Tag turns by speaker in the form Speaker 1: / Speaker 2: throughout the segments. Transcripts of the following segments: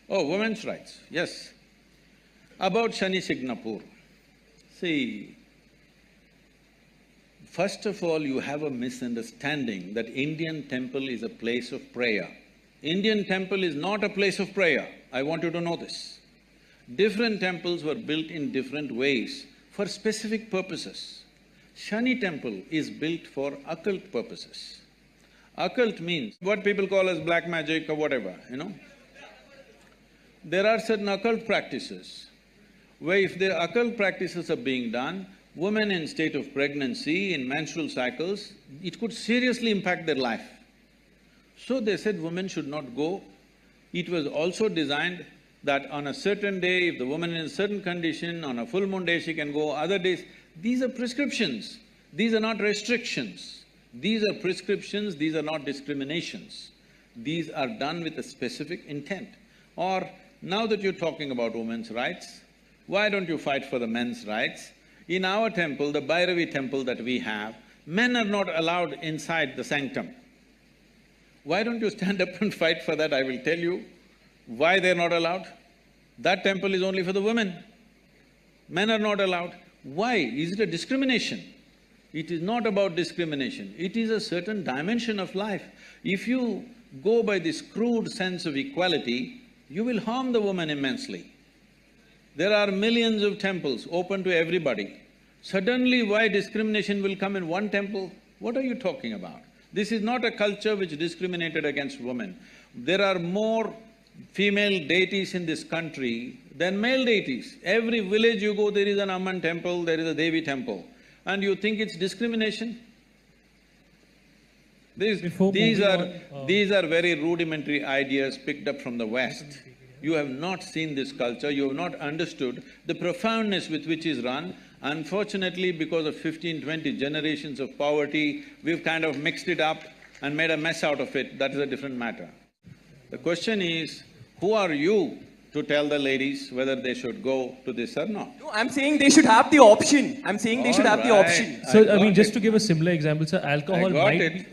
Speaker 1: Oh, women's rights, yes. About Shani Shignapur, see, first of all, you have a misunderstanding that Indian temple is a place of prayer. Indian temple is not a place of prayer, I want you to know this. Different temples were built in different ways for specific purposes. Shani temple is built for occult purposes. Occult means what people call as black magic or whatever, you know. There are certain occult practices where if the occult practices are being done, women in state of pregnancy, in menstrual cycles, it could seriously impact their life. So they said women should not go. It was also designed that on a certain day, if the woman is in a certain condition, on a full moon day she can go, other days… These are prescriptions, these are not restrictions. These are prescriptions, these are not discriminations. These are done with a specific intent. Or, now that you're talking about women's rights, why don't you fight for the men's rights? In our temple, the Bhairavi temple that we have, men are not allowed inside the sanctum. Why don't you stand up and fight for that? I will tell you why they're not allowed. That temple is only for the women. Men are not allowed. Why? Is it a discrimination? It is not about discrimination, it is a certain dimension of life. If you go by this crude sense of equality, you will harm the woman immensely. There are millions of temples open to everybody. Suddenly, why discrimination will come in one temple? What are you talking about? This is not a culture which discriminated against women. There are more female deities in this country than male deities. Every village you go, there is an Amman temple, there is a Devi temple. And you think it's discrimination? These are very rudimentary ideas picked up from the West. You have not seen this culture, you have not understood the profoundness with which is run. Unfortunately, because of 15-20 generations of poverty, we've kind of mixed it up and made a mess out of it, that is a different matter. The question is, who are you to tell the ladies whether they should go to this or not?
Speaker 2: No, I'm saying they should have the option. I'm saying they should have the option.
Speaker 3: So, I mean, just to give a similar example, sir, alcohol might be…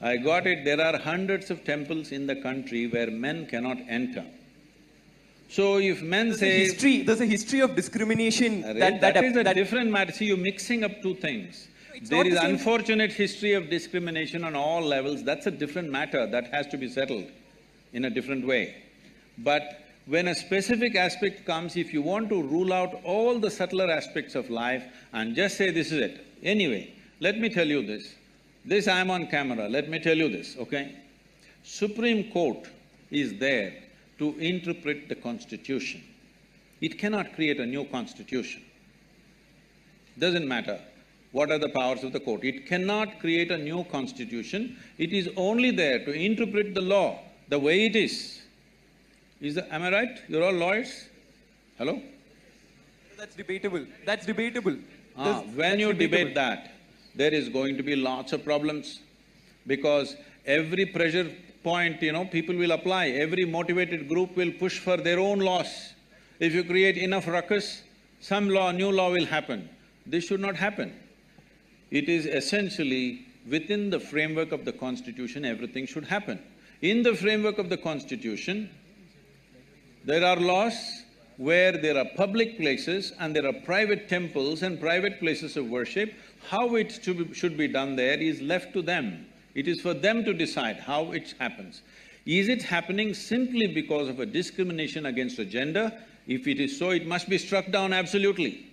Speaker 1: I got it. There are hundreds of temples in the country where men cannot enter. So if men say…
Speaker 2: There's a history of discrimination
Speaker 1: that is a different matter. See, you're mixing up two things. There is unfortunate history of discrimination on all levels, that's a different matter, that has to be settled in a different way. But when a specific aspect comes, if you want to rule out all the subtler aspects of life and just say this is it… Anyway, let me tell you this I'm on camera, let me tell you this, okay? Supreme Court is there to interpret the Constitution. It cannot create a new Constitution. Doesn't matter what are the powers of the court. It cannot create a new Constitution. It is only there to interpret the law the way it is. Am I right? You're all lawyers? Hello?
Speaker 2: That's debatable. That's debatable.
Speaker 1: When you debate that, there is going to be lots of problems because every pressure point, people will apply, every motivated group will push for their own laws. If you create enough ruckus, some new law will happen. This should not happen. It is essentially within the framework of the Constitution, everything should happen. In the framework of the Constitution, there are laws where there are public places and there are private temples and private places of worship. How it should be done there is left to them. It is for them to decide how it happens. Is it happening simply because of a discrimination against a gender? If it is so, it must be struck down absolutely.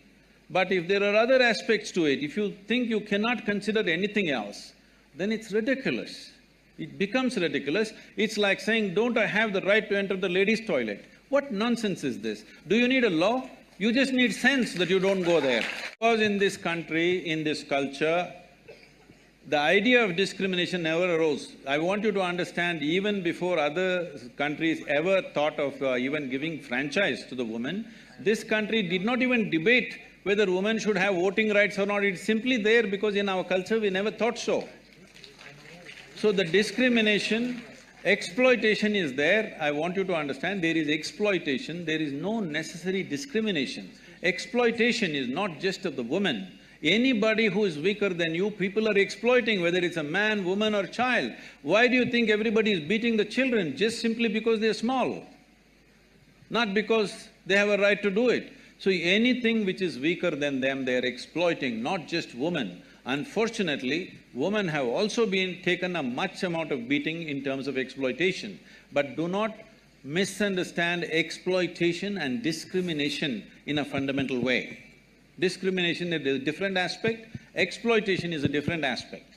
Speaker 1: But if there are other aspects to it, if you think you cannot consider anything else, then it's ridiculous. It becomes ridiculous. It's like saying, don't I have the right to enter the ladies' toilet? What nonsense is this? Do you need a law? You just need sense that you don't go there. Because in this country, in this culture, the idea of discrimination never arose. I want you to understand, even before other countries ever thought of even giving franchise to the woman, this country did not even debate whether women should have voting rights or not. It's simply there because in our culture we never thought so. So the discrimination, exploitation is there. I want you to understand, there is exploitation, there is no necessary discrimination. Exploitation is not just of the woman. Anybody who is weaker than you, people are exploiting, whether it's a man, woman or child. Why do you think everybody is beating the children? Just simply because they're small. not because they have a right to do it. So anything which is weaker than them, they are exploiting, not just women. Unfortunately, women have also been taken a much amount of beating in terms of exploitation. But do not misunderstand exploitation and discrimination in a fundamental way. Discrimination is a different aspect, exploitation is a different aspect.